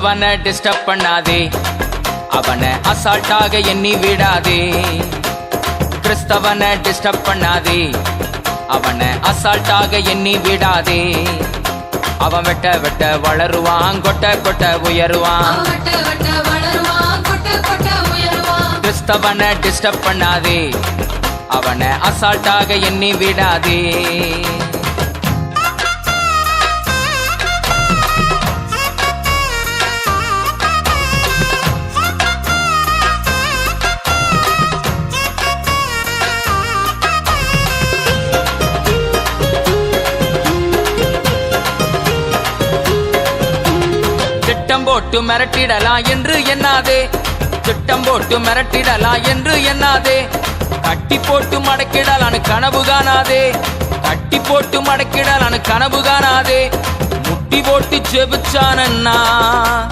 அவனை டிஸ்டர்ப் பண்ணாதே, அவனை அசால்ட்டாக எண்ணி விடாதே. கிறிஸ்தவனை டிஸ்டர்ப் பண்ணாதே, அவனை அசால்ட்டாக எண்ணி விடாதே. அவன் வெட்ட வெட்ட வளருவான், கொட்ட கொட்ட உயருவான். கிறிஸ்தவனை டிஸ்டர்ப் பண்ணாதே, அவனை அசால்ட்டாக எண்ணி விடாதே. திட்டம் போட்டு மிரட்டிடலாம் என்று எண்ணாதே, திட்டம் போட்டு மிரட்டிடலாம் என்று எண்ணாதே. கட்டி போட்டு மடக்கிடலான்னு கனவு காணாதே, கட்டி போட்டு மடக்கிடலான்னு கனவு காணாதே. முட்டி போட்டு ஜெபிச்சானன்னா